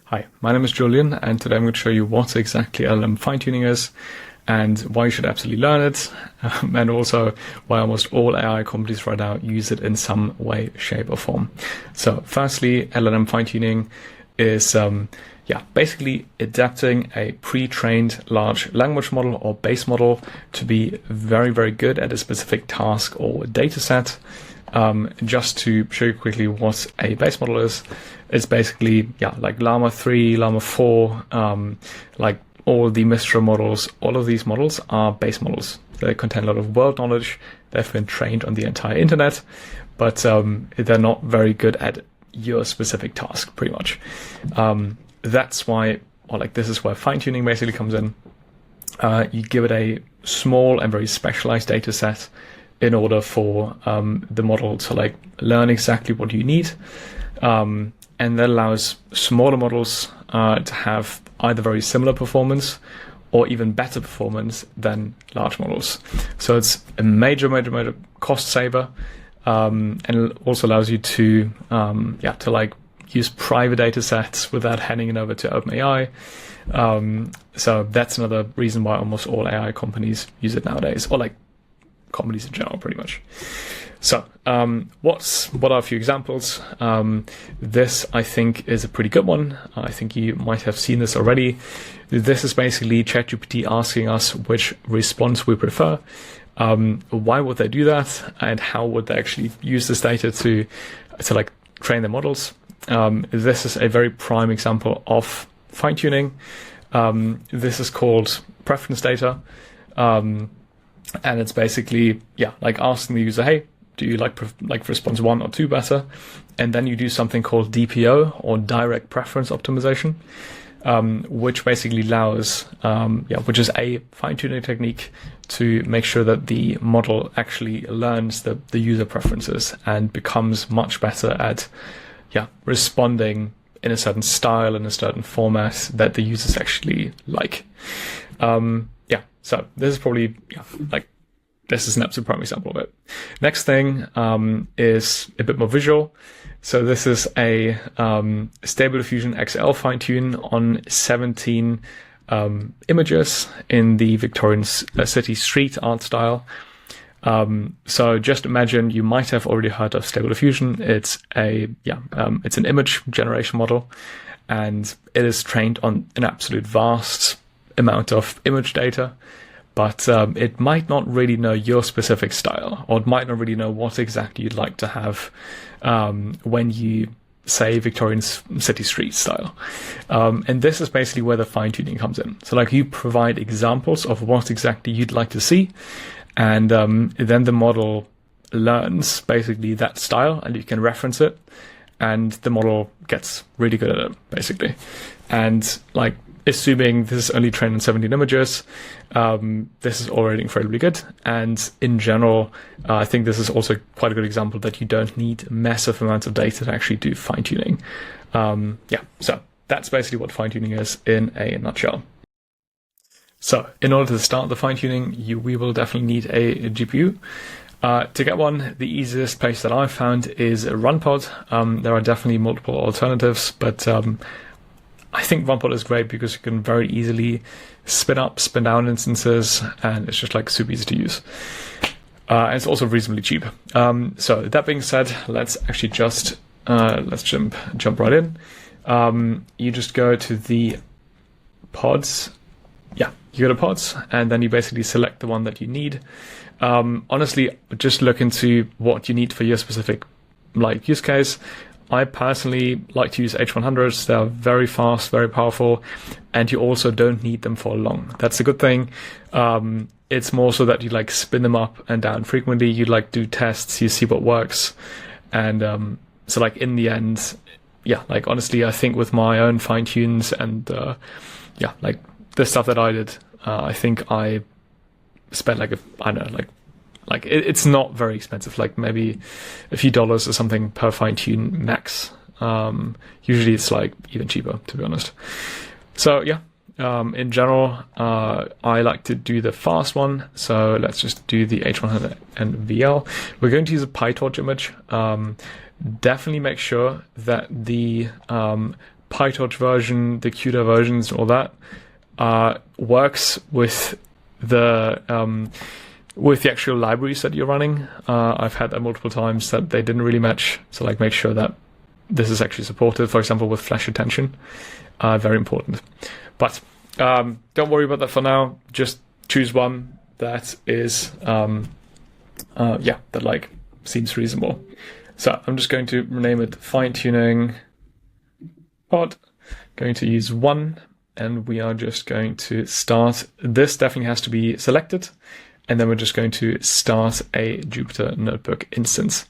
Hi, my name is Julian, and today I'm going to show you what exactly LLM fine-tuning is and why you should absolutely learn it, and also why almost all AI companies right now use it in some way, shape, or form. So firstly, LLM fine-tuning is basically adapting a pre-trained large language model or base model to be very, very good at a specific task or data set. Just to show you quickly what a base model is, it's basically, like Llama 3, Llama 4, like all the Mistral models, all of these models are base models. They contain a lot of world knowledge. They've been trained on the entire internet, but they're not very good at your specific task, pretty much. That's why, this is where fine-tuning basically comes in. You give it a small and very specialized data set in order for the model to learn exactly what you need. And that allows smaller models to have either very similar performance or even better performance than large models. So it's a major cost saver, and it also allows you to use private data sets without handing it over to OpenAI. So that's another reason why almost all AI companies use it nowadays, or companies in general, pretty much. So what are a few examples? This, I think, is a pretty good one. I think you might have seen this already. This is basically ChatGPT asking us which response we prefer. Why would they do that, and how would they actually use this data to train their models? This is a very prime example of fine-tuning. This is called preference data. And it's basically, asking the user, hey, do you like response 1 or 2 better? And then you do something called DPO, or direct preference optimization, which basically allows, which is a fine-tuning technique to make sure that the model actually learns the user preferences and becomes much better at, responding in a certain style, in a certain format that the users actually like. So this is probably, this is an absolute prime example of it. Next thing is a bit more visual. So this is a Stable Diffusion XL fine-tune on 17 images in the Victorian city street art style. So just imagine, you might have already heard of Stable Diffusion. It's it's an image generation model, and it is trained on an absolute vast amount of image data, but it might not really know your specific style, or it might not really know what exactly you'd like to have when you say Victorian city street style. And this is basically where the fine-tuning comes in. So you provide examples of what exactly you'd like to see, and then the model learns basically that style, and you can reference it, and the model gets really good at it, basically. And assuming this is only trained on 17 images, this is already incredibly good. And in general, I think this is also quite a good example that you don't need massive amounts of data to actually do fine-tuning. So that's basically what fine-tuning is in a nutshell. So in order to start the fine-tuning, we will definitely need a GPU. To get one, the easiest place that I've found is RunPod. There are definitely multiple alternatives, but I think RunPod is great because you can very easily spin up, spin down instances, and it's just super easy to use. And it's also reasonably cheap. So that being said, let's actually just let's jump right in. You just go to the pods. You go to pods, and then you basically select the one that you need. Honestly, just look into what you need for your specific use case. I personally like to use H100s. They're very fast, very powerful, and you also don't need them for long. That's a good thing. It's more so that you spin them up and down frequently. You do tests, you see what works, and so in the end, honestly, I think with my own fine tunes and the stuff that I did, I think I spent it's not very expensive, maybe a few dollars or something per fine-tune max. Usually it's even cheaper, to be honest. So in general, I like to do the fast one. So let's just do the H100 and VL. We're going to use a PyTorch image. Definitely make sure that the PyTorch version, the CUDA versions, all that works with the actual libraries that you're running. I've had that multiple times that they didn't really match. So like make sure that this is actually supported, for example, with flash attention. Very important. But don't worry about that for now. Just choose one that is, that like seems reasonable. So I'm just going to rename it Finetuning pod. Going to use 1, and we are just going to start. This definitely has to be selected, and then we're just going to start a Jupyter Notebook instance.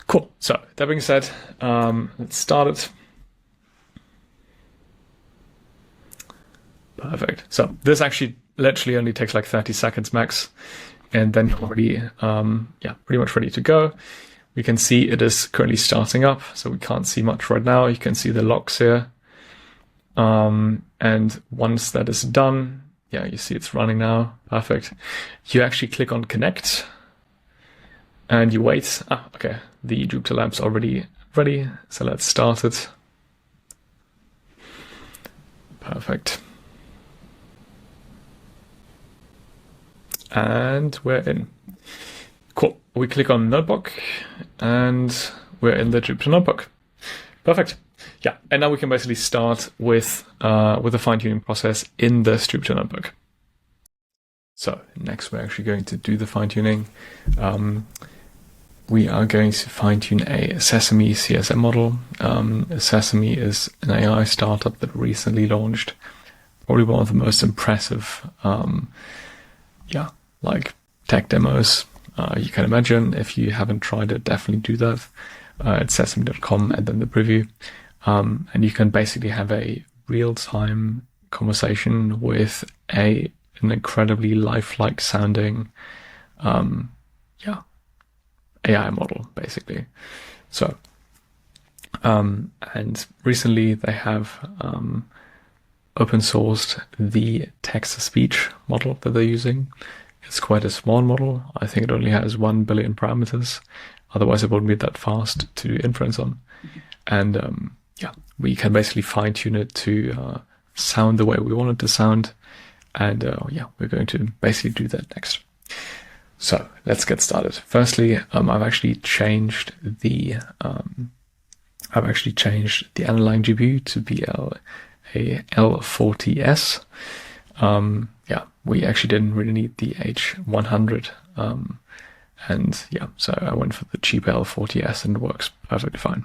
Cool. So that being said, let's start it. Perfect. So this actually literally only takes like 30 seconds max, and then you're already, pretty much ready to go. We can see it is currently starting up, so we can't see much right now. You can see the logs here. And once that is done, you see it's running now. Perfect. You actually click on connect and you wait. Okay. The Jupyter Lab's already ready. So let's start it. Perfect. And we're in. Cool. We click on Notebook and we're in the Jupyter Notebook. Perfect. Yeah, and now we can basically start with the fine-tuning process in this Jupyter Notebook. So next we're actually going to do the fine-tuning. We are going to fine-tune a Sesame CSM model. Sesame is an AI startup that recently launched. Probably one of the most impressive tech demos you can imagine. If you haven't tried it, definitely do that. It's sesame.com and then the preview. And you can basically have a real-time conversation with an incredibly lifelike sounding AI model, basically. So, and recently they have open sourced the text-to-speech model that they're using. It's quite a small model. I think it only has 1 billion parameters. Otherwise, it wouldn't be that fast to inference on. And we can basically fine tune it to sound the way we want it to sound. And we're going to basically do that next. So let's get started. Firstly, I've actually changed the underlying GPU to be a L40S. We actually didn't really need the H100. So I went for the cheap L40S and it works perfectly fine.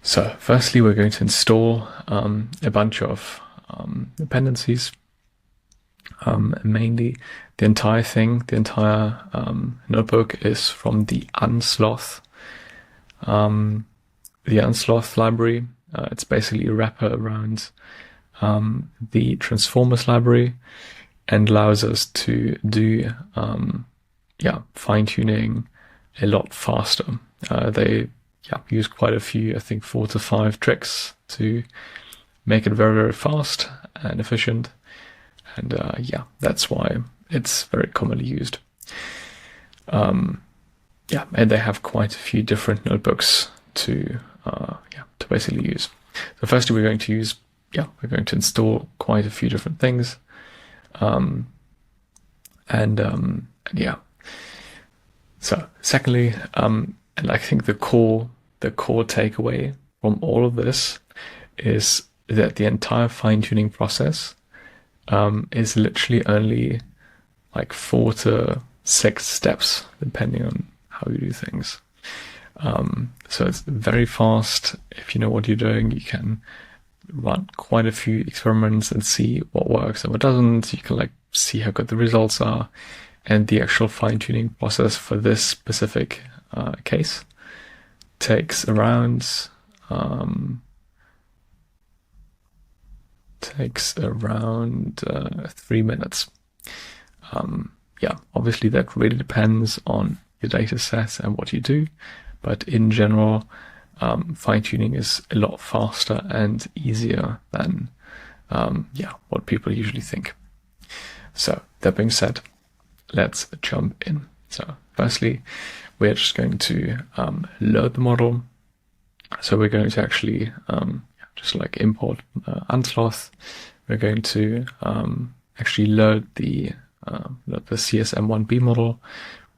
So firstly, we're going to install a bunch of dependencies. Mainly the entire notebook is from the Unsloth library. It's basically a wrapper around the Transformers library and allows us to do fine-tuning a lot faster. They use quite a few, I think 4 to 5 tricks to make it very, very fast and efficient. And that's why it's very commonly used. And they have quite a few different notebooks to basically use. So firstly, we're going to install quite a few different things. So secondly, and I think the core takeaway from all of this is that the entire fine-tuning process is literally only like 4 to 6 steps, depending on how you do things. So it's very fast. If you know what you're doing, you can run quite a few experiments and see what works and what doesn't. You can see how good the results are. And the actual fine-tuning process for this specific case takes around 3 minutes. Obviously that really depends on your data set and what you do, but in general, fine-tuning is a lot faster and easier than what people usually think. So that being said, let's jump in. So firstly, we're just going to load the model. So we're going to actually just like import unsloth. We're going to actually load the CSM1B model,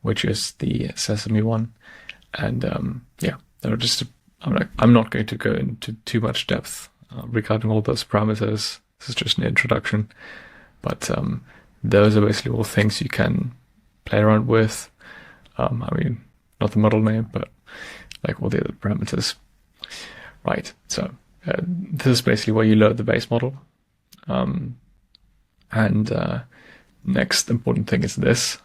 which is the Sesame one. And there are just I'm not going to go into too much depth regarding all those parameters. This is just an introduction, but those are basically all things you can play around with. I mean, not the model name, but like all the other parameters. Right, so this is basically where you load the base model. Next important thing is this.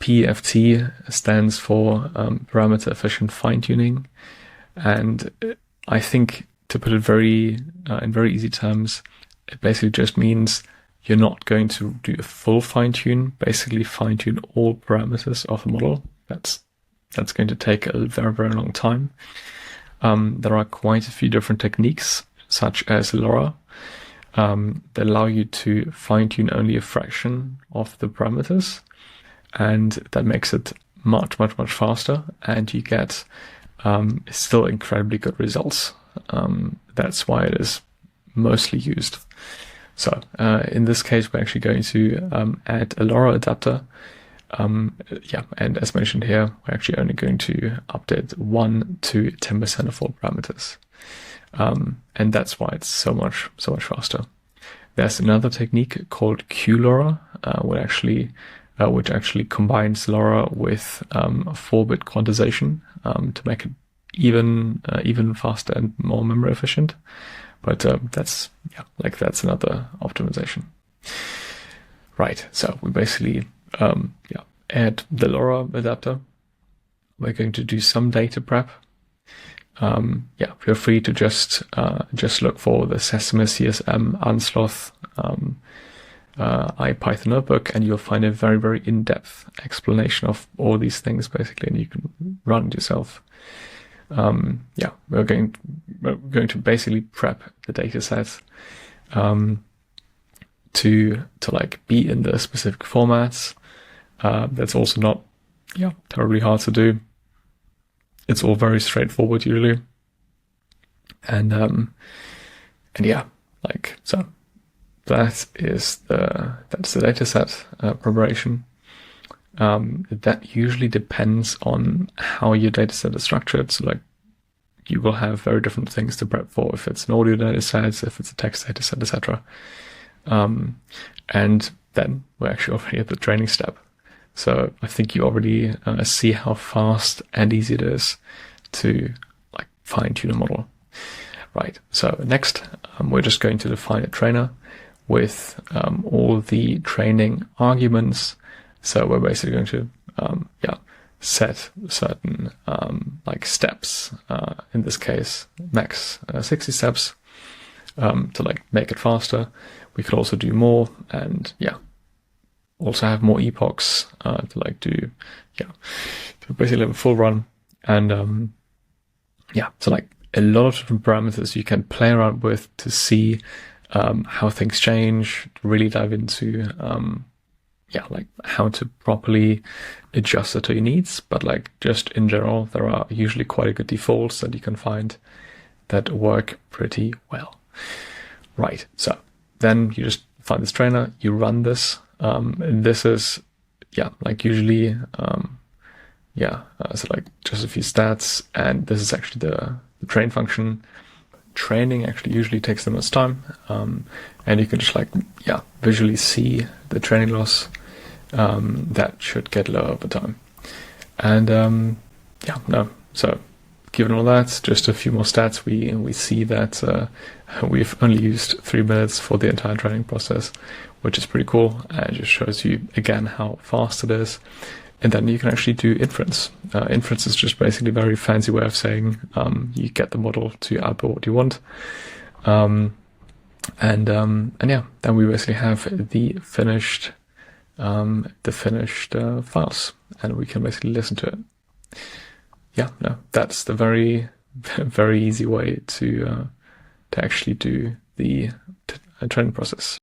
PEFT stands for parameter efficient fine tuning, and I think, to put it in very easy terms, it basically just means you're not going to do a full fine tune. Basically, fine tune all parameters of the model. That's going to take a very, very long time. There are quite a few different techniques, such as LoRa, that allow you to fine tune only a fraction of the parameters, and that makes it much, much, much faster, and you get still incredibly good results. That's why it is mostly used. So in this case, we're actually going to add a LoRa adapter. And as mentioned here, we're actually only going to update 1 to 10% of all parameters. And that's why it's so much faster. There's another technique called QLoRa, which actually combines LoRa with 4-bit quantization to make it even faster and more memory efficient. But that's another optimization. Right. So we basically add the LoRa adapter. We're going to do some data prep. Feel free to just look for the Sesame CSM unsloth IPython notebook, and you'll find a very, very in-depth explanation of all these things basically, and you can run it yourself. We're going to basically prep the data set to like be in the specific formats. That's also not terribly hard to do. It's all very straightforward usually, and so that's the data set preparation. That usually depends on how your data set is structured. So like you will have very different things to prep for, if it's an audio data set, if it's a text data set, etc. And then we're actually already at the training step. So I think you already see how fast and easy it is to like fine tune a model. Right. So next, we're just going to define a trainer with all the training arguments. So we're basically going to set certain like steps. In this case, max 60 steps to like make it faster. We could also do more, and also have more epochs to like do to basically have a full run. And so like a lot of different parameters you can play around with to see how things change, to really dive into like how to properly adjust it to your needs. But like just in general, there are usually quite a good defaults that you can find that work pretty well. Right, so then you just find this trainer, you run this. This is like usually so like just a few stats, and this is actually the train function. Training actually usually takes the most time, and you can just like visually see the training loss that should get lower over time. And so given all that, just a few more stats, we see that we've only used 3 minutes for the entire training process, which is pretty cool, and it just shows you again how fast it is. And then you can actually do inference. Inference is just basically a very fancy way of saying you get the model to output what you want. Then we basically have the finished files, and we can basically listen to it. That's the very, very easy way to actually do the training process.